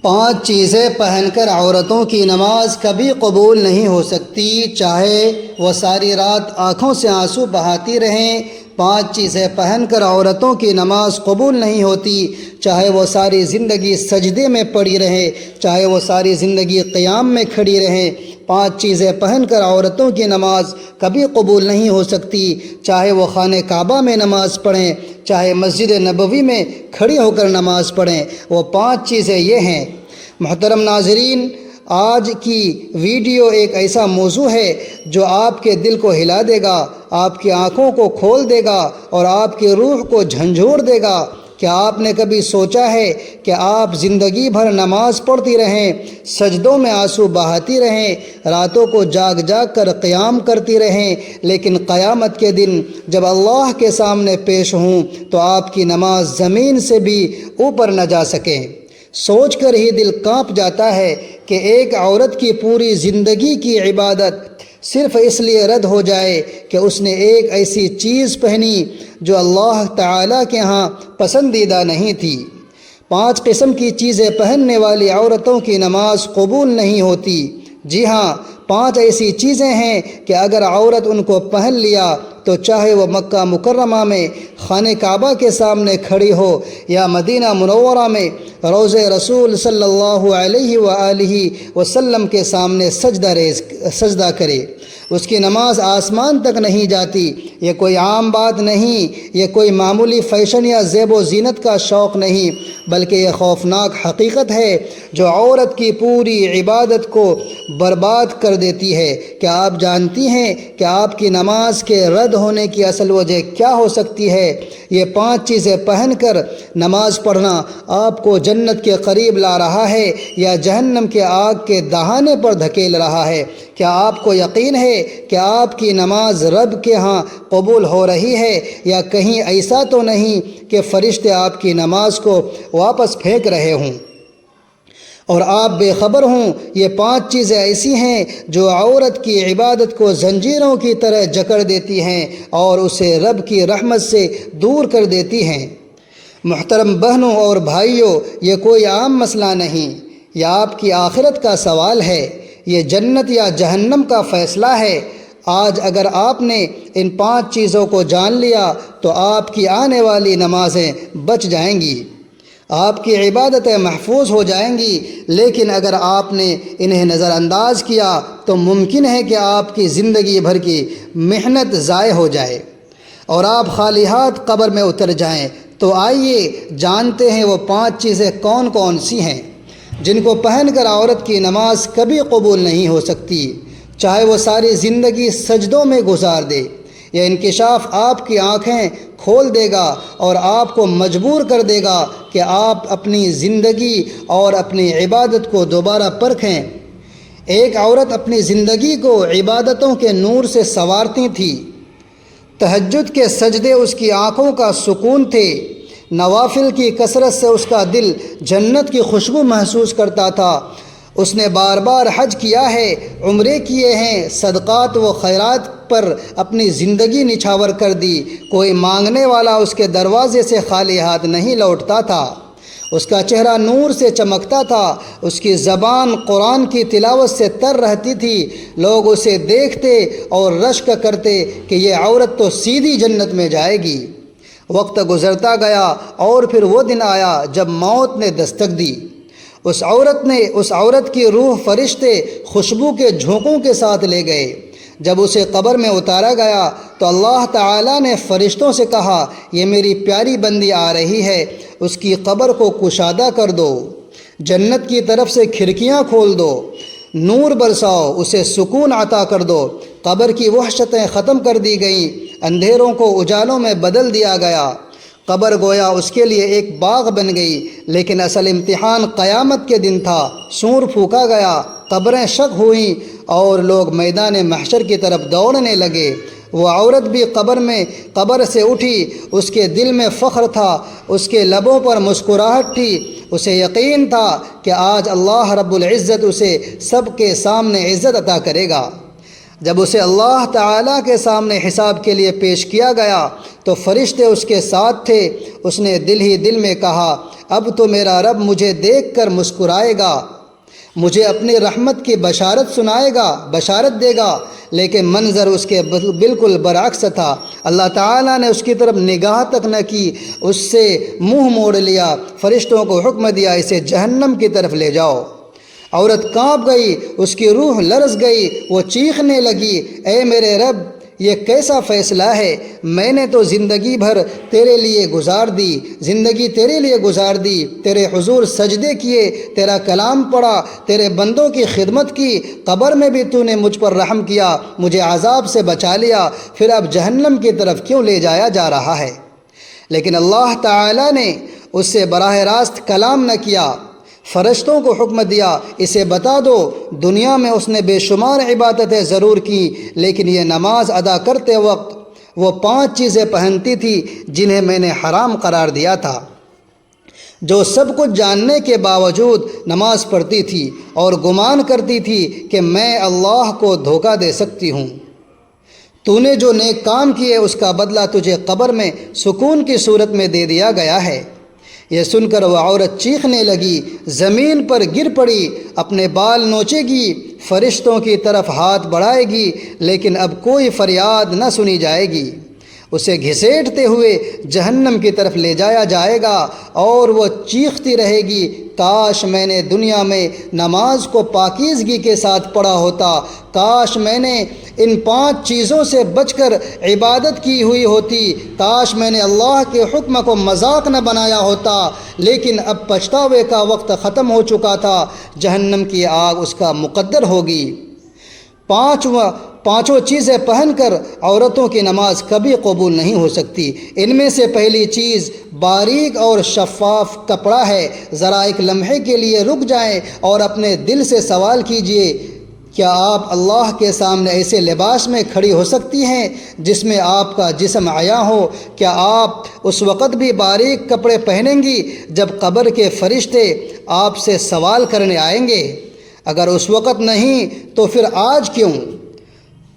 5 چیزیں پہن کر عورتوں کی نماز کبھی قبول نہیں ہو سکتی، چاہے وہ ساری رات آنکھوں سے آنسو بہاتی رہیں۔ 5 چیزیں پہن کر عورتوں کی نماز قبول نہیں ہوتی، چاہے وہ ساری زندگی سجدے میں پڑی رہیں، چاہے وہ ساری زندگی قیام میں کھڑی رہیں۔ 5 چیزیں پہن کر عورتوں کی نماز کبھی قبول نہیں ہو سکتی، چاہے وہ خانہ کعبہ میں نماز پڑھیں، چاہے مسجد نبوی میں کھڑی ہو کر نماز پڑھیں۔ وہ 5 چیزیں یہ ہیں۔ محترم ناظرین، آج کی ویڈیو ایک ایسا موضوع ہے جو آپ کے دل کو ہلا دے گا، آپ کی آنکھوں کو کھول دے گا اور آپ کی روح کو جھنجھوڑ دے گا۔ کیا آپ نے کبھی سوچا ہے کہ آپ زندگی بھر نماز پڑھتی رہیں، سجدوں میں آنسو بہاتی رہیں، راتوں کو جاگ جاگ کر قیام کرتی رہیں، لیکن قیامت کے دن جب اللہ کے سامنے پیش ہوں تو آپ کی نماز زمین سے بھی اوپر نہ جا سکے؟ سوچ کر ہی دل کانپ جاتا ہے کہ ایک عورت کی پوری زندگی کی عبادت صرف اس لیے رد ہو جائے کہ اس نے ایک ایسی چیز پہنی جو اللہ تعالیٰ کے ہاں پسندیدہ نہیں تھی۔ 5 قسم کی چیزیں پہننے والی عورتوں کی نماز قبول نہیں ہوتی۔ جی ہاں، 5 ایسی چیزیں ہیں کہ اگر عورت ان کو پہن لیا تو چاہے وہ مکہ مکرمہ میں خانہ کعبہ کے سامنے کھڑی ہو یا مدینہ منورہ میں روضہ رسول صلی اللہ علیہ وآلہ وسلم کے سامنے سجدہ کرے، اس کی نماز آسمان تک نہیں جاتی۔ یہ کوئی عام بات نہیں، یہ کوئی معمولی فیشن یا زیب و زینت کا شوق نہیں، بلکہ یہ خوفناک حقیقت ہے جو عورت کی پوری عبادت کو برباد کر دیتی ہے۔ کیا آپ جانتی ہیں کہ آپ کی نماز کے رد ہونے کی اصل وجہ کیا ہو سکتی ہے؟ یہ 5 چیزیں پہن کر نماز پڑھنا آپ کو جنت کے قریب لا رہا ہے یا جہنم کے آگ کے دہانے پر دھکیل رہا ہے؟ کیا آپ کو یقین ہے کہ آپ کی نماز رب کے ہاں قبول ہو رہی ہے، یا کہیں ایسا تو نہیں کہ فرشتے آپ کی نماز کو واپس پھینک رہے ہوں اور آپ بے خبر ہوں؟ یہ 5 چیزیں ایسی ہیں جو عورت کی عبادت کو زنجیروں کی طرح جکڑ دیتی ہیں اور اسے رب کی رحمت سے دور کر دیتی ہیں۔ محترم بہنوں اور بھائیوں، یہ کوئی عام مسئلہ نہیں، یہ آپ کی آخرت کا سوال ہے، یہ جنت یا جہنم کا فیصلہ ہے۔ آج اگر آپ نے ان 5 چیزوں کو جان لیا تو آپ کی آنے والی نمازیں بچ جائیں گی، آپ کی عبادتیں محفوظ ہو جائیں گی، لیکن اگر آپ نے انہیں نظر انداز کیا تو ممکن ہے کہ آپ کی زندگی بھر کی محنت ضائع ہو جائے اور آپ خالی ہاتھ قبر میں اتر جائیں۔ تو آئیے جانتے ہیں وہ 5 چیزیں کون کون سی ہیں جن کو پہن کر عورت کی نماز کبھی قبول نہیں ہو سکتی، چاہے وہ ساری زندگی سجدوں میں گزار دے۔ یہ انکشاف آپ کی آنکھیں کھول دے گا اور آپ کو مجبور کر دے گا کہ آپ اپنی زندگی اور اپنی عبادت کو دوبارہ پرکھیں۔ ایک عورت اپنی زندگی کو عبادتوں کے نور سے سنوارتی تھی۔ تہجد کے سجدے اس کی آنکھوں کا سکون تھے، نوافل کی کثرت سے اس کا دل جنت کی خوشبو محسوس کرتا تھا۔ اس نے بار بار حج کیا ہے، عمرے کیے ہیں، صدقات و خیرات پر اپنی زندگی نچھاور کر دی۔ کوئی مانگنے والا اس کے دروازے سے خالی ہاتھ نہیں لوٹتا تھا۔ اس کا چہرہ نور سے چمکتا تھا، اس کی زبان قرآن کی تلاوت سے تر رہتی تھی۔ لوگ اسے دیکھتے اور رشک کرتے کہ یہ عورت تو سیدھی جنت میں جائے گی۔ وقت گزرتا گیا اور پھر وہ دن آیا جب موت نے دستک دی۔ اس عورت کی روح فرشتے خوشبو کے جھونکوں کے ساتھ لے گئے۔ جب اسے قبر میں اتارا گیا تو اللہ تعالیٰ نے فرشتوں سے کہا، یہ میری پیاری بندی آ رہی ہے، اس کی قبر کو کشادہ کر دو، جنت کی طرف سے کھڑکیاں کھول دو، نور برساؤ، اسے سکون عطا کر دو۔ قبر کی وحشتیں ختم کر دی گئیں، اندھیروں کو اجالوں میں بدل دیا گیا۔ قبر گویا اس کے لیے ایک باغ بن گئی، لیکن اصل امتحان قیامت کے دن تھا۔ سور پھونکا گیا، قبریں شق ہوئیں اور لوگ میدان محشر کی طرف دوڑنے لگے۔ وہ عورت بھی قبر سے اٹھی، اس کے دل میں فخر تھا، اس کے لبوں پر مسکراہٹ تھی، اسے یقین تھا کہ آج اللہ رب العزت اسے سب کے سامنے عزت عطا کرے گا۔ جب اسے اللہ تعالیٰ کے سامنے حساب کے لیے پیش کیا گیا تو فرشتے اس کے ساتھ تھے۔ اس نے دل ہی دل میں کہا، اب تو میرا رب مجھے دیکھ کر مسکرائے گا، مجھے اپنی رحمت کی بشارت دے گا، لیکن منظر اس کے بالکل برعکس تھا۔ اللہ تعالیٰ نے اس کی طرف نگاہ تک نہ کی، اس سے منہ موڑ لیا، فرشتوں کو حکم دیا اسے جہنم کی طرف لے جاؤ۔ عورت کانپ گئی، اس کی روح لرز گئی، وہ چیخنے لگی، اے میرے رب، یہ کیسا فیصلہ ہے؟ میں نے تو زندگی بھر تیرے لیے گزار دی، تیرے حضور سجدے کیے، تیرا کلام پڑھا، تیرے بندوں کی خدمت کی، قبر میں بھی تو نے مجھ پر رحم کیا، مجھے عذاب سے بچا لیا، پھر اب جہنم کی طرف کیوں لے جایا جا رہا ہے؟ لیکن اللہ تعالیٰ نے اس سے براہ راست کلام نہ کیا، فرشتوں کو حکم دیا، اسے بتا دو دنیا میں اس نے بے شمار عبادتیں ضرور کی، لیکن یہ نماز ادا کرتے وقت وہ 5 چیزیں پہنتی تھی جنہیں میں نے حرام قرار دیا تھا۔ جو سب کچھ جاننے کے باوجود نماز پڑھتی تھی اور گمان کرتی تھی کہ میں اللہ کو دھوکہ دے سکتی ہوں۔ تو نے جو نیک کام کیے اس کا بدلہ تجھے قبر میں سکون کی صورت میں دے دیا گیا ہے۔ یہ سن کر وہ عورت چیخنے لگی، زمین پر گر پڑی، اپنے بال نوچے گی، فرشتوں کی طرف ہاتھ بڑھائے گی، لیکن اب کوئی فریاد نہ سنی جائے گی۔ اسے گھسیٹتے ہوئے جہنم کی طرف لے جایا جائے گا اور وہ چیختی رہے گی، کاش میں نے دنیا میں نماز کو پاکیزگی کے ساتھ پڑھا ہوتا، کاش میں نے ان 5 چیزوں سے بچ کر عبادت کی ہوئی ہوتی، کاش میں نے اللہ کے حکم کو مذاق نہ بنایا ہوتا، لیکن اب پچھتاوے کا وقت ختم ہو چکا تھا، جہنم کی آگ اس کا مقدر ہوگی۔ پانچوں چیزیں پہن کر عورتوں کی نماز کبھی قبول نہیں ہو سکتی۔ ان میں سے پہلی چیز باریک اور شفاف کپڑا ہے۔ ذرا ایک لمحے کے لیے رک جائیں اور اپنے دل سے سوال کیجئے، کیا آپ اللہ کے سامنے ایسے لباس میں کھڑی ہو سکتی ہیں جس میں آپ کا جسم عیاں ہو؟ کیا آپ اس وقت بھی باریک کپڑے پہنیں گی جب قبر کے فرشتے آپ سے سوال کرنے آئیں گے؟ اگر اس وقت نہیں تو پھر آج کیوں؟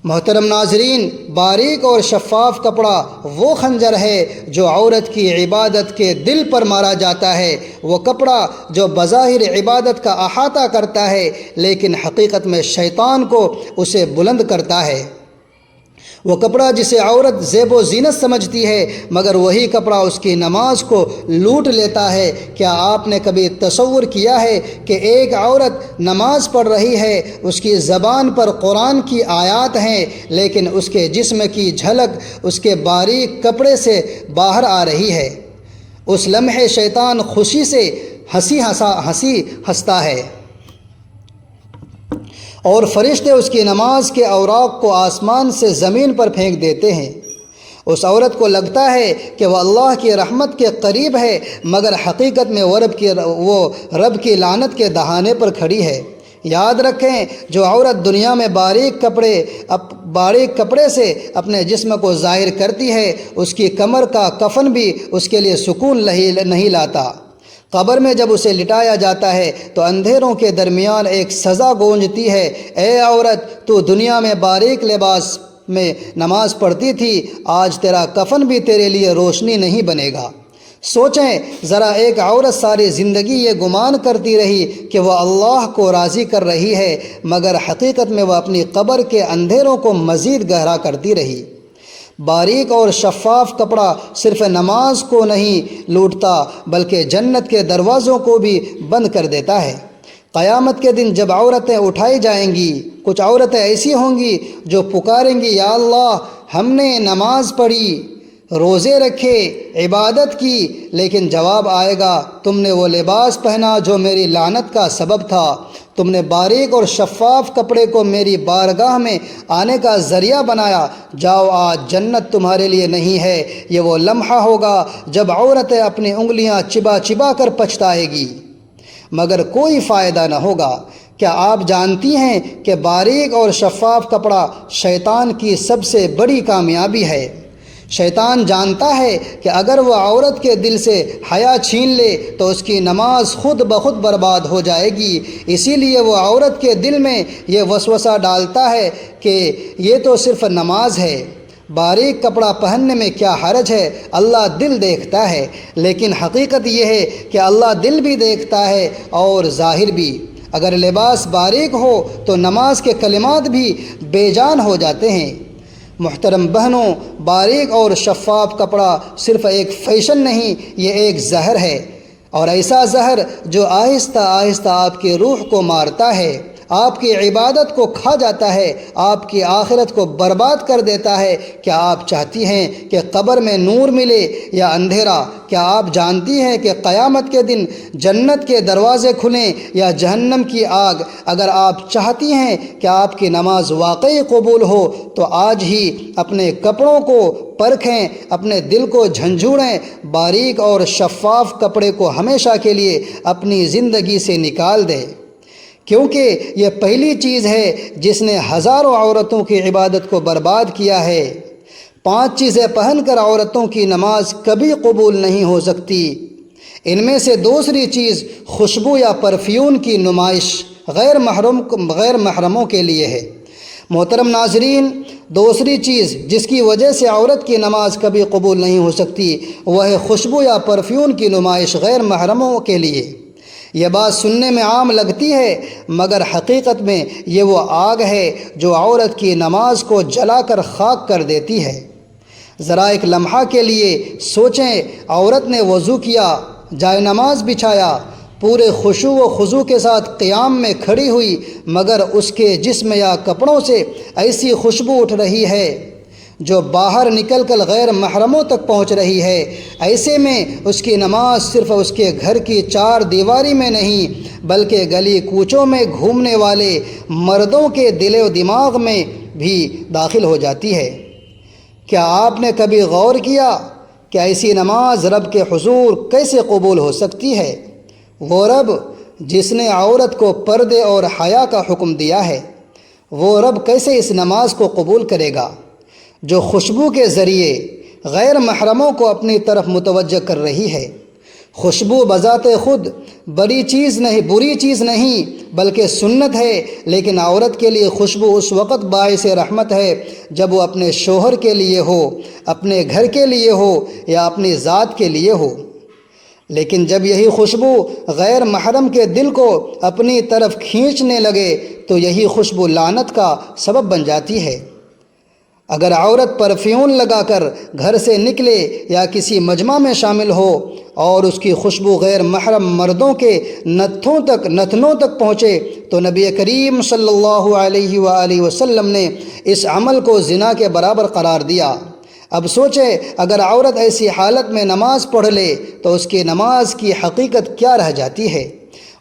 محترم ناظرین، باریک اور شفاف کپڑا وہ خنجر ہے جو عورت کی عبادت کے دل پر مارا جاتا ہے، وہ کپڑا جو بظاہر عبادت کا احاطہ کرتا ہے لیکن حقیقت میں شیطان کو اسے بلند کرتا ہے، وہ کپڑا جسے عورت زیب و زینت سمجھتی ہے مگر وہی کپڑا اس کی نماز کو لوٹ لیتا ہے۔ کیا آپ نے کبھی تصور کیا ہے کہ ایک عورت نماز پڑھ رہی ہے، اس کی زبان پر قرآن کی آیات ہیں لیکن اس کے جسم کی جھلک اس کے باریک کپڑے سے باہر آ رہی ہے؟ اس لمحے شیطان خوشی سے ہنسی ہنستا ہے اور فرشتے اس کی نماز کے اوراق کو آسمان سے زمین پر پھینک دیتے ہیں۔ اس عورت کو لگتا ہے کہ وہ اللہ کی رحمت کے قریب ہے مگر حقیقت میں وہ رب کی لعنت کے دہانے پر کھڑی ہے۔ یاد رکھیں، جو عورت دنیا میں باریک کپڑے سے اپنے جسم کو ظاہر کرتی ہے، اس کی کمر کا کفن بھی اس کے لیے سکون نہیں لاتا۔ قبر میں جب اسے لٹایا جاتا ہے تو اندھیروں کے درمیان ایک سزا گونجتی ہے، اے عورت، تو دنیا میں باریک لباس میں نماز پڑھتی تھی، آج تیرا کفن بھی تیرے لیے روشنی نہیں بنے گا۔ سوچیں ذرا، ایک عورت ساری زندگی یہ گمان کرتی رہی کہ وہ اللہ کو راضی کر رہی ہے مگر حقیقت میں وہ اپنی قبر کے اندھیروں کو مزید گہرا کرتی رہی۔ باریک اور شفاف کپڑا صرف نماز کو نہیں لوٹتا بلکہ جنت کے دروازوں کو بھی بند کر دیتا ہے۔ قیامت کے دن جب عورتیں اٹھائی جائیں گی، کچھ عورتیں ایسی ہوں گی جو پکاریں گی، یا اللہ، ہم نے نماز پڑھی، روزے رکھے، عبادت کی، لیکن جواب آئے گا، تم نے وہ لباس پہنا جو میری لعنت کا سبب تھا، تم نے باریک اور شفاف کپڑے کو میری بارگاہ میں آنے کا ذریعہ بنایا، جاؤ آج جنت تمہارے لیے نہیں ہے۔ یہ وہ لمحہ ہوگا جب عورتیں اپنی انگلیاں چبا چبا کر پچھتائے گی مگر کوئی فائدہ نہ ہوگا۔ کیا آپ جانتی ہیں کہ باریک اور شفاف کپڑا شیطان کی سب سے بڑی کامیابی ہے؟ شیطان جانتا ہے کہ اگر وہ عورت کے دل سے حیا چھین لے تو اس کی نماز خود بخود برباد ہو جائے گی، اسی لیے وہ عورت کے دل میں یہ وسوسہ ڈالتا ہے کہ یہ تو صرف نماز ہے، باریک کپڑا پہننے میں کیا حرج ہے، اللہ دل دیکھتا ہے۔ لیکن حقیقت یہ ہے کہ اللہ دل بھی دیکھتا ہے اور ظاہر بھی۔ اگر لباس باریک ہو تو نماز کے کلمات بھی بے جان ہو جاتے ہیں۔ محترم بہنوں، باریک اور شفاف کپڑا صرف ایک فیشن نہیں، یہ ایک زہر ہے، اور ایسا زہر جو آہستہ آہستہ آپ کی روح کو مارتا ہے، آپ کی عبادت کو کھا جاتا ہے، آپ کی آخرت کو برباد کر دیتا ہے۔ کیا آپ چاہتی ہیں کہ قبر میں نور ملے یا اندھیرا؟ کیا آپ جانتی ہیں کہ قیامت کے دن جنت کے دروازے کھلیں یا جہنم کی آگ؟ اگر آپ چاہتی ہیں کہ آپ کی نماز واقعی قبول ہو تو آج ہی اپنے کپڑوں کو پرکھیں، اپنے دل کو جھنجھوڑیں، باریک اور شفاف کپڑے کو ہمیشہ کے لیے اپنی زندگی سے نکال دیں، کیونکہ یہ پہلی چیز ہے جس نے ہزاروں عورتوں کی عبادت کو برباد کیا ہے۔ 5 چیزیں پہن کر عورتوں کی نماز کبھی قبول نہیں ہو سکتی۔ ان میں سے دوسری چیز خوشبو یا پرفیوم کی نمائش غیر محرموں کے لیے ہے۔ محترم ناظرین، دوسری چیز جس کی وجہ سے عورت کی نماز کبھی قبول نہیں ہو سکتی وہ ہے خوشبو یا پرفیوم کی نمائش غیر محرموں کے لیے۔ یہ بات سننے میں عام لگتی ہے، مگر حقیقت میں یہ وہ آگ ہے جو عورت کی نماز کو جلا کر خاک کر دیتی ہے۔ ذرا ایک لمحہ کے لیے سوچیں، عورت نے وضو کیا، جائے نماز بچھایا، پورے خشوع و خضوع کے ساتھ قیام میں کھڑی ہوئی، مگر اس کے جسم یا کپڑوں سے ایسی خوشبو اٹھ رہی ہے جو باہر نکل کر غیر محرموں تک پہنچ رہی ہے۔ ایسے میں اس کی نماز صرف اس کے گھر کی 4 دیواری میں نہیں بلکہ گلی کوچوں میں گھومنے والے مردوں کے دل و دماغ میں بھی داخل ہو جاتی ہے۔ کیا آپ نے کبھی غور کیا کہ ایسی نماز رب کے حضور کیسے قبول ہو سکتی ہے؟ وہ رب جس نے عورت کو پردے اور حیا کا حکم دیا ہے، وہ رب کیسے اس نماز کو قبول کرے گا جو خوشبو کے ذریعے غیر محرموں کو اپنی طرف متوجہ کر رہی ہے؟ خوشبو بذات خود بری چیز نہیں بلکہ سنت ہے، لیکن عورت کے لیے خوشبو اس وقت باعث رحمت ہے جب وہ اپنے شوہر کے لیے ہو، اپنے گھر کے لیے ہو یا اپنی ذات کے لیے ہو۔ لیکن جب یہی خوشبو غیر محرم کے دل کو اپنی طرف کھینچنے لگے تو یہی خوشبو لعنت کا سبب بن جاتی ہے۔ اگر عورت پرفیوم لگا کر گھر سے نکلے یا کسی مجمع میں شامل ہو اور اس کی خوشبو غیر محرم مردوں کے نتنوں تک پہنچے تو نبی کریم صلی اللہ علیہ وآلہ وسلم نے اس عمل کو زنا کے برابر قرار دیا۔ اب سوچیں، اگر عورت ایسی حالت میں نماز پڑھ لے تو اس کی نماز کی حقیقت کیا رہ جاتی ہے؟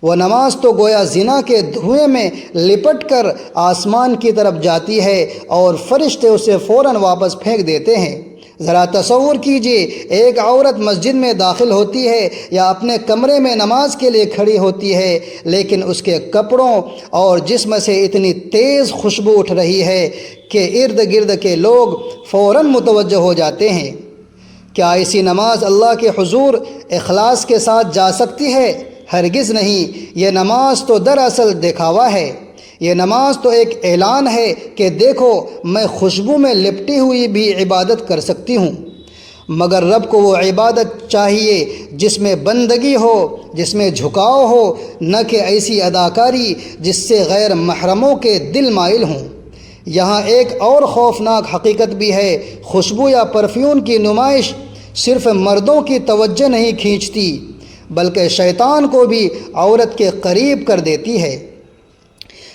وہ نماز تو گویا زنا کے دھوئیں میں لپٹ کر آسمان کی طرف جاتی ہے اور فرشتے اسے فوراً واپس پھینک دیتے ہیں۔ ذرا تصور کیجئے، ایک عورت مسجد میں داخل ہوتی ہے یا اپنے کمرے میں نماز کے لیے کھڑی ہوتی ہے، لیکن اس کے کپڑوں اور جسم سے اتنی تیز خوشبو اٹھ رہی ہے کہ ارد گرد کے لوگ فوراً متوجہ ہو جاتے ہیں۔ کیا ایسی نماز اللہ کے حضور اخلاص کے ساتھ جا سکتی ہے؟ ہرگز نہیں۔ یہ نماز تو دراصل دکھاوا ہے۔ یہ نماز تو ایک اعلان ہے کہ دیکھو، میں خوشبو میں لپٹی ہوئی بھی عبادت کر سکتی ہوں۔ مگر رب کو وہ عبادت چاہیے جس میں بندگی ہو، جس میں جھکاؤ ہو، نہ کہ ایسی اداکاری جس سے غیر محرموں کے دل مائل ہوں۔ یہاں ایک اور خوفناک حقیقت بھی ہے، خوشبو یا پرفیوم کی نمائش صرف مردوں کی توجہ نہیں کھینچتی بلکہ شیطان کو بھی عورت کے قریب کر دیتی ہے۔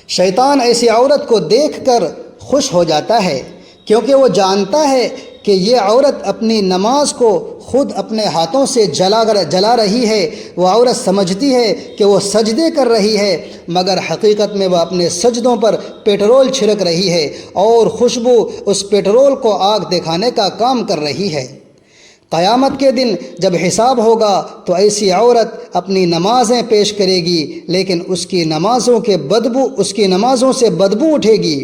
شیطان ایسی عورت کو دیکھ کر خوش ہو جاتا ہے کیونکہ وہ جانتا ہے کہ یہ عورت اپنی نماز کو خود اپنے ہاتھوں سے جلا رہی ہے۔ وہ عورت سمجھتی ہے کہ وہ سجدے کر رہی ہے، مگر حقیقت میں وہ اپنے سجدوں پر پیٹرول چھڑک رہی ہے اور خوشبو اس پیٹرول کو آگ دکھانے کا کام کر رہی ہے۔ قیامت کے دن جب حساب ہوگا تو ایسی عورت اپنی نمازیں پیش کرے گی، لیکن اس کی نمازوں سے بدبو اٹھے گی،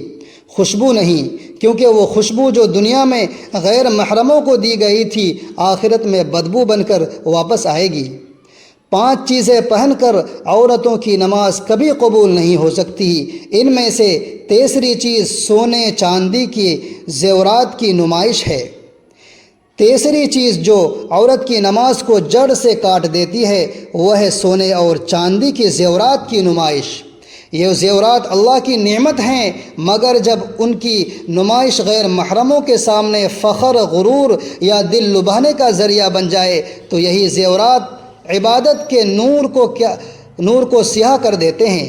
خوشبو نہیں، کیونکہ وہ خوشبو جو دنیا میں غیر محرموں کو دی گئی تھی آخرت میں بدبو بن کر واپس آئے گی۔ 5 چیزیں پہن کر عورتوں کی نماز کبھی قبول نہیں ہو سکتی۔ ان میں سے تیسری چیز سونے چاندی کی زیورات کی نمائش ہے۔ تیسری چیز جو عورت کی نماز کو جڑ سے کاٹ دیتی ہے وہ ہے سونے اور چاندی کی زیورات کی نمائش۔ یہ زیورات اللہ کی نعمت ہیں، مگر جب ان کی نمائش غیر محرموں کے سامنے فخر، غرور یا دل لبھانے کا ذریعہ بن جائے تو یہی زیورات عبادت کے نور کو سیاہ کر دیتے ہیں۔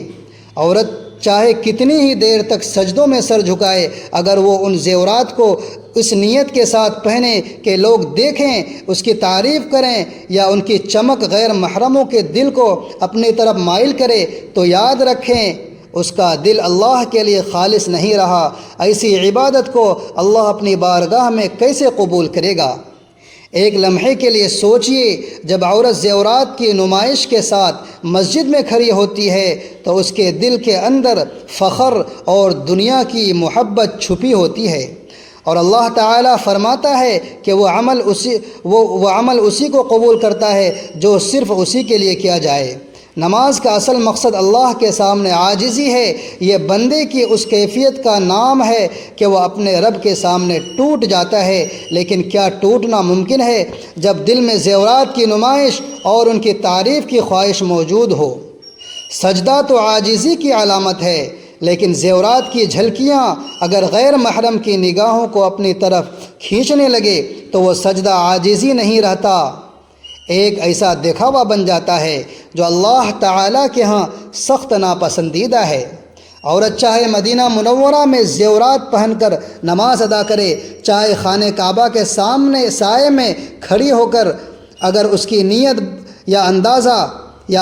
عورت چاہے کتنی ہی دیر تک سجدوں میں سر جھکائے، اگر وہ ان زیورات کو اس نیت کے ساتھ پہنے کہ لوگ دیکھیں، اس کی تعریف کریں یا ان کی چمک غیر محرموں کے دل کو اپنی طرف مائل کرے، تو یاد رکھیں اس کا دل اللہ کے لیے خالص نہیں رہا۔ ایسی عبادت کو اللہ اپنی بارگاہ میں کیسے قبول کرے گا؟ ایک لمحے کے لیے سوچئے، جب عورت زیورات کی نمائش کے ساتھ مسجد میں کھڑی ہوتی ہے تو اس کے دل کے اندر فخر اور دنیا کی محبت چھپی ہوتی ہے، اور اللہ تعالیٰ فرماتا ہے کہ وہ عمل اسی کو قبول کرتا ہے جو صرف اسی کے لیے کیا جائے۔ نماز کا اصل مقصد اللہ کے سامنے عاجزی ہے۔ یہ بندے کی اس کیفیت کا نام ہے کہ وہ اپنے رب کے سامنے ٹوٹ جاتا ہے، لیکن کیا ٹوٹنا ممکن ہے جب دل میں زیورات کی نمائش اور ان کی تعریف کی خواہش موجود ہو؟ سجدہ تو عاجزی کی علامت ہے، لیکن زیورات کی جھلکیاں اگر غیر محرم کی نگاہوں کو اپنی طرف کھینچنے لگے تو وہ سجدہ عاجزی نہیں رہتا، ایک ایسا دکھاوا بن جاتا ہے جو اللہ تعالیٰ کے ہاں سخت ناپسندیدہ ہے۔ عورت چاہے مدینہ منورہ میں زیورات پہن کر نماز ادا کرے، چاہے خانہ کعبہ کے سامنے سائے میں کھڑی ہو کر، اگر اس کی نیت یا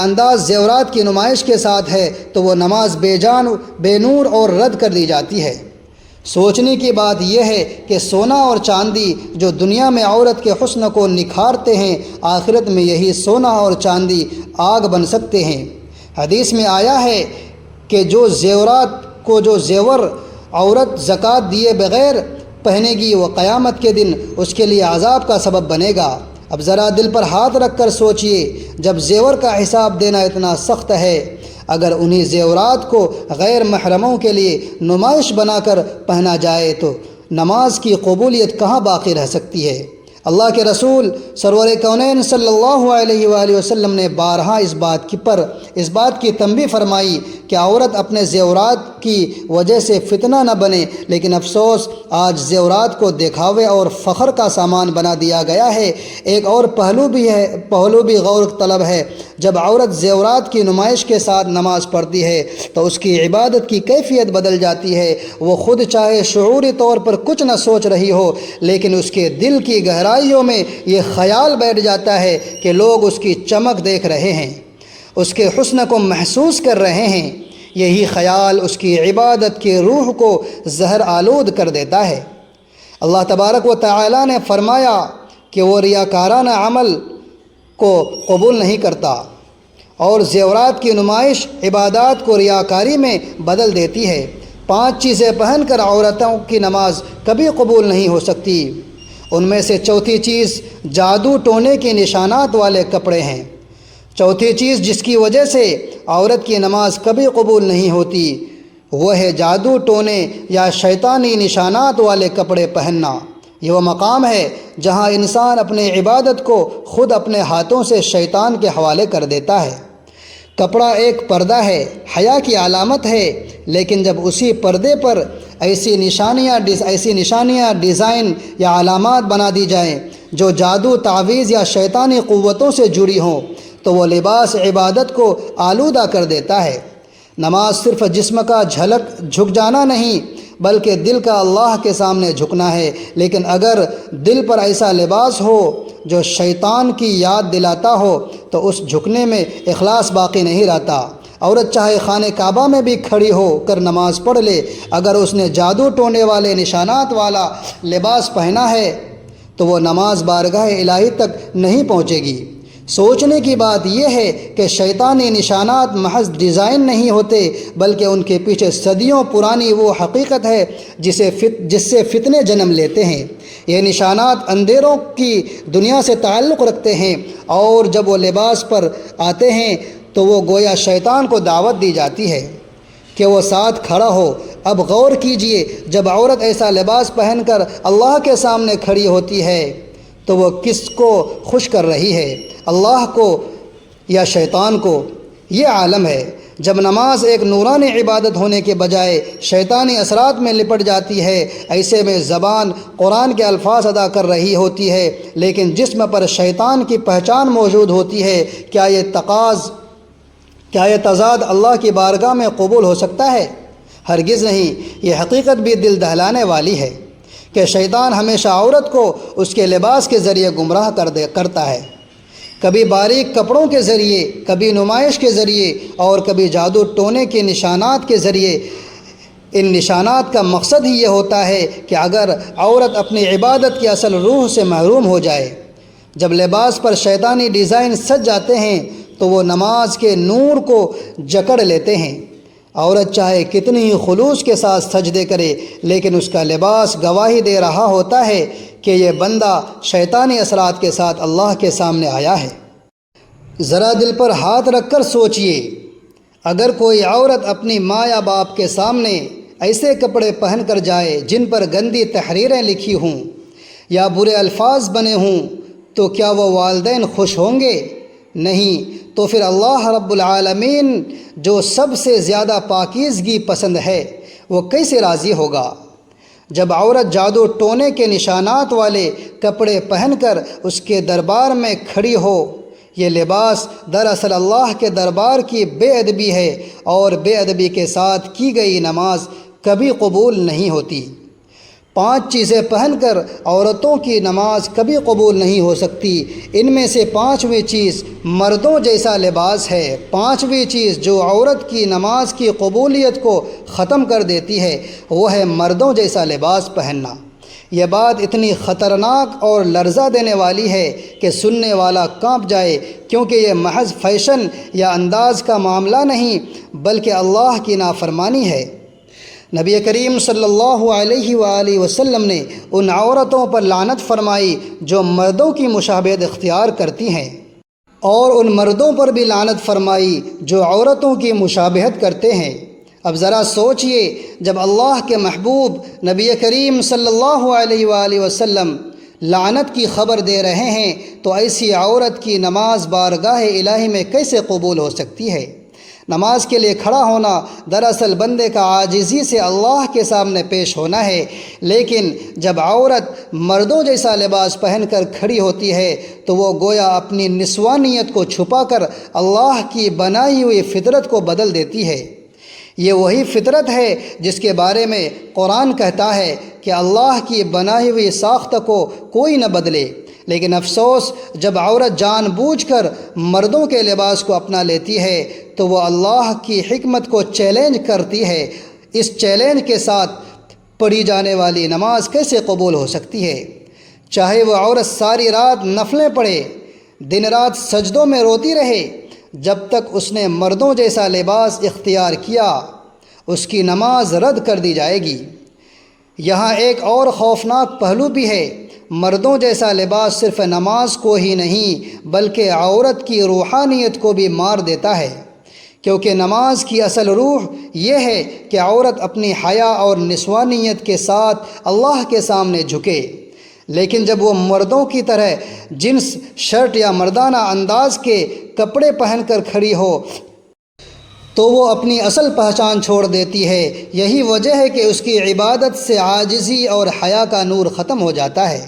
انداز زیورات کی نمائش کے ساتھ ہے تو وہ نماز بے جان، بے نور اور رد کر دی جاتی ہے۔ سوچنے کی بات یہ ہے کہ سونا اور چاندی جو دنیا میں عورت کے حسن کو نکھارتے ہیں، آخرت میں یہی سونا اور چاندی آگ بن سکتے ہیں۔ حدیث میں آیا ہے کہ جو زیور عورت زکوٰۃ دیے بغیر پہنے گی وہ قیامت کے دن اس کے لیے عذاب کا سبب بنے گا۔ اب ذرا دل پر ہاتھ رکھ کر سوچئے، جب زیور کا حساب دینا اتنا سخت ہے، اگر انہی زیورات کو غیر محرموں کے لیے نمائش بنا کر پہنا جائے تو نماز کی قبولیت کہاں باقی رہ سکتی ہے؟ اللہ کے رسول سرور کونین صلی اللہ علیہ وآلہ وسلم نے بارہا اس بات کی تنبیہ فرمائی کہ عورت اپنے زیورات کی وجہ سے فتنہ نہ بنے، لیکن افسوس آج زیورات کو دکھاوے اور فخر کا سامان بنا دیا گیا ہے۔ ایک اور پہلو بھی غور طلب ہے، جب عورت زیورات کی نمائش کے ساتھ نماز پڑھتی ہے تو اس کی عبادت کی کیفیت بدل جاتی ہے۔ وہ خود چاہے شعوری طور پر کچھ نہ سوچ رہی ہو، لیکن اس کے دل کی گہرائیوں میں یہ خیال بیٹھ جاتا ہے کہ لوگ اس کی چمک دیکھ رہے ہیں، اس کے حسن کو محسوس کر رہے ہیں۔ یہی خیال اس کی عبادت کی روح کو زہر آلود کر دیتا ہے۔ اللہ تبارک و تعالی نے فرمایا کہ وہ ریاکارانہ عمل کو قبول نہیں کرتا، اور زیورات کی نمائش عبادات کو ریاکاری میں بدل دیتی ہے۔ 5 چیزیں پہن کر عورتوں کی نماز کبھی قبول نہیں ہو سکتی۔ ان میں سے چوتھی چیز جادو ٹونے کے نشانات والے کپڑے ہیں۔ چوتھی چیز جس کی وجہ سے عورت کی نماز کبھی قبول نہیں ہوتی وہ ہے جادو ٹونے یا شیطانی نشانات والے کپڑے پہننا۔ یہ وہ مقام ہے جہاں انسان اپنی عبادت کو خود اپنے ہاتھوں سے شیطان کے حوالے کر دیتا ہے۔ کپڑا ایک پردہ ہے، حیا کی علامت ہے، لیکن جب اسی پردے پر ایسی نشانیاں ڈیزائن یا علامات بنا دی جائیں جو جادو، تعویذ یا شیطانی قوتوں سے جڑی ہوں تو وہ لباس عبادت کو آلودہ کر دیتا ہے۔ نماز صرف جسم کا جھک جانا نہیں بلکہ دل کا اللہ کے سامنے جھکنا ہے، لیکن اگر دل پر ایسا لباس ہو جو شیطان کی یاد دلاتا ہو تو اس جھکنے میں اخلاص باقی نہیں رہتا۔ عورت چاہے خانہ کعبہ میں بھی کھڑی ہو کر نماز پڑھ لے، اگر اس نے جادو ٹونے والے نشانات والا لباس پہنا ہے تو وہ نماز بارگاہ الہی تک نہیں پہنچے گی۔ سوچنے کی بات یہ ہے کہ شیطانی نشانات محض ڈیزائن نہیں ہوتے، بلکہ ان کے پیچھے صدیوں پرانی وہ حقیقت ہے جس سے فتنے جنم لیتے ہیں۔ یہ نشانات اندھیروں کی دنیا سے تعلق رکھتے ہیں، اور جب وہ لباس پر آتے ہیں تو وہ گویا شیطان کو دعوت دی جاتی ہے کہ وہ ساتھ کھڑا ہو۔ اب غور کیجئے، جب عورت ایسا لباس پہن کر اللہ کے سامنے کھڑی ہوتی ہے تو وہ کس کو خوش کر رہی ہے، اللہ کو یا شیطان کو؟ یہ عالم ہے۔ جب نماز ایک نورانی عبادت ہونے کے بجائے شیطانی اثرات میں لپٹ جاتی ہے، ایسے میں زبان قرآن کے الفاظ ادا کر رہی ہوتی ہے لیکن جسم پر شیطان کی پہچان موجود ہوتی ہے، کیا یہ تضاد اللہ کی بارگاہ میں قبول ہو سکتا ہے؟ ہرگز نہیں۔ یہ حقیقت بھی دل دہلانے والی ہے کہ شیطان ہمیشہ عورت کو اس کے لباس کے ذریعے گمراہ کرتا ہے، کبھی باریک کپڑوں کے ذریعے، کبھی نمائش کے ذریعے، اور کبھی جادو ٹونے کے نشانات کے ذریعے۔ ان نشانات کا مقصد ہی یہ ہوتا ہے کہ اگر عورت اپنی عبادت کی اصل روح سے محروم ہو جائے۔ جب لباس پر شیطانی ڈیزائن سج جاتے ہیں تو وہ نماز کے نور کو جکڑ لیتے ہیں۔ عورت چاہے کتنی ہی خلوص کے ساتھ سجدے کرے، لیکن اس کا لباس گواہی دے رہا ہوتا ہے کہ یہ بندہ شیطانی اثرات کے ساتھ اللہ کے سامنے آیا ہے۔ ذرا دل پر ہاتھ رکھ کر سوچئے، اگر کوئی عورت اپنی ماں یا باپ کے سامنے ایسے کپڑے پہن کر جائے جن پر گندی تحریریں لکھی ہوں یا برے الفاظ بنے ہوں تو کیا وہ والدین خوش ہوں گے؟ نہیں۔ تو پھر اللہ رب العالمین جو سب سے زیادہ پاکیزگی پسند ہے وہ کیسے راضی ہوگا؟ جب عورت جادو ٹونے کے نشانات والے کپڑے پہن کر اس کے دربار میں کھڑی ہو، یہ لباس دراصل اللہ کے دربار کی بے ادبی ہے، اور بے ادبی کے ساتھ کی گئی نماز کبھی قبول نہیں ہوتی۔ 5 چیزیں پہن کر عورتوں کی نماز کبھی قبول نہیں ہو سکتی۔ ان میں سے 5ویں چیز مردوں جیسا لباس ہے۔ 5ویں چیز جو عورت کی نماز کی قبولیت کو ختم کر دیتی ہے وہ ہے مردوں جیسا لباس پہننا۔ یہ بات اتنی خطرناک اور لرزہ دینے والی ہے کہ سننے والا کانپ جائے، کیونکہ یہ محض فیشن یا انداز کا معاملہ نہیں بلکہ اللہ کی نافرمانی ہے۔ نبی کریم صلی اللہ علیہ وآلہ وسلم نے ان عورتوں پر لعنت فرمائی جو مردوں کی مشابہت اختیار کرتی ہیں، اور ان مردوں پر بھی لعنت فرمائی جو عورتوں کی مشابہت کرتے ہیں۔ اب ذرا سوچئے، جب اللہ کے محبوب نبی کریم صلی اللہ علیہ وآلہ وسلم لعنت کی خبر دے رہے ہیں تو ایسی عورت کی نماز بارگاہ الہی میں کیسے قبول ہو سکتی ہے؟ نماز کے لیے کھڑا ہونا دراصل بندے کا عاجزی سے اللہ کے سامنے پیش ہونا ہے، لیکن جب عورت مردوں جیسا لباس پہن کر کھڑی ہوتی ہے تو وہ گویا اپنی نسوانیت کو چھپا کر اللہ کی بنائی ہوئی فطرت کو بدل دیتی ہے۔ یہ وہی فطرت ہے جس کے بارے میں قرآن کہتا ہے کہ اللہ کی بنائی ہوئی ساخت کو کوئی نہ بدلے۔ لیکن افسوس، جب عورت جان بوجھ کر مردوں کے لباس کو اپنا لیتی ہے تو وہ اللہ کی حکمت کو چیلنج کرتی ہے۔ اس چیلنج کے ساتھ پڑھی جانے والی نماز کیسے قبول ہو سکتی ہے؟ چاہے وہ عورت ساری رات نفلیں پڑھے، دن رات سجدوں میں روتی رہے، جب تک اس نے مردوں جیسا لباس اختیار کیا اس کی نماز رد کر دی جائے گی۔ یہاں ایک اور خوفناک پہلو بھی ہے۔ مردوں جیسا لباس صرف نماز کو ہی نہیں بلکہ عورت کی روحانیت کو بھی مار دیتا ہے، کیونکہ نماز کی اصل روح یہ ہے کہ عورت اپنی حیا اور نسوانیت کے ساتھ اللہ کے سامنے جھکے۔ لیکن جب وہ مردوں کی طرح جنس شرٹ یا مردانہ انداز کے کپڑے پہن کر کھڑی ہو تو وہ اپنی اصل پہچان چھوڑ دیتی ہے۔ یہی وجہ ہے کہ اس کی عبادت سے عاجزی اور حیا کا نور ختم ہو جاتا ہے،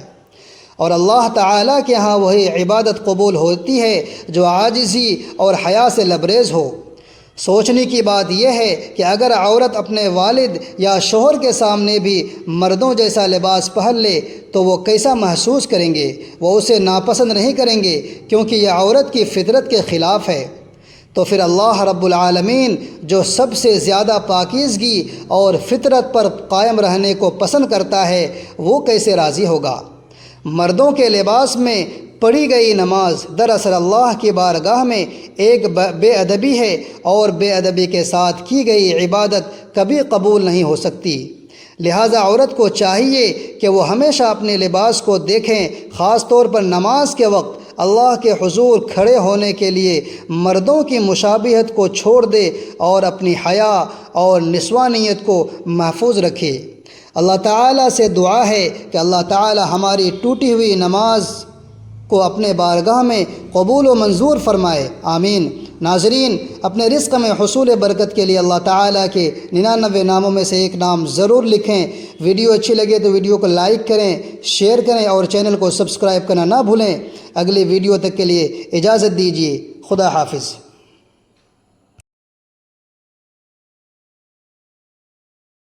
اور اللہ تعالیٰ کے ہاں وہی عبادت قبول ہوتی ہے جو عاجزی اور حیا سے لبریز ہو۔ سوچنے کی بات یہ ہے کہ اگر عورت اپنے والد یا شوہر کے سامنے بھی مردوں جیسا لباس پہن لے تو وہ کیسا محسوس کریں گے؟ وہ اسے ناپسند نہیں کریں گے، کیونکہ یہ عورت کی فطرت کے خلاف ہے۔ تو پھر اللہ رب العالمین جو سب سے زیادہ پاکیزگی اور فطرت پر قائم رہنے کو پسند کرتا ہے وہ کیسے راضی ہوگا؟ مردوں کے لباس میں پڑھی گئی نماز دراصل اللہ کی بارگاہ میں ایک بے ادبی ہے، اور بے ادبی کے ساتھ کی گئی عبادت کبھی قبول نہیں ہو سکتی۔ لہٰذا عورت کو چاہیے کہ وہ ہمیشہ اپنے لباس کو دیکھیں، خاص طور پر نماز کے وقت اللہ کے حضور کھڑے ہونے کے لیے مردوں کی مشابہت کو چھوڑ دے اور اپنی حیا اور نسوانیت کو محفوظ رکھے۔ اللہ تعالیٰ سے دعا ہے کہ اللہ تعالیٰ ہماری ٹوٹی ہوئی نماز کو اپنے بارگاہ میں قبول و منظور فرمائے، آمین۔ ناظرین، اپنے رزق میں حصول برکت کے لیے اللہ تعالیٰ کے 99 ناموں میں سے ایک نام ضرور لکھیں۔ ویڈیو اچھی لگے تو ویڈیو کو لائک کریں، شیئر کریں اور چینل کو سبسکرائب کرنا نہ بھولیں۔ اگلی ویڈیو تک کے لیے اجازت دیجیے، خدا حافظ۔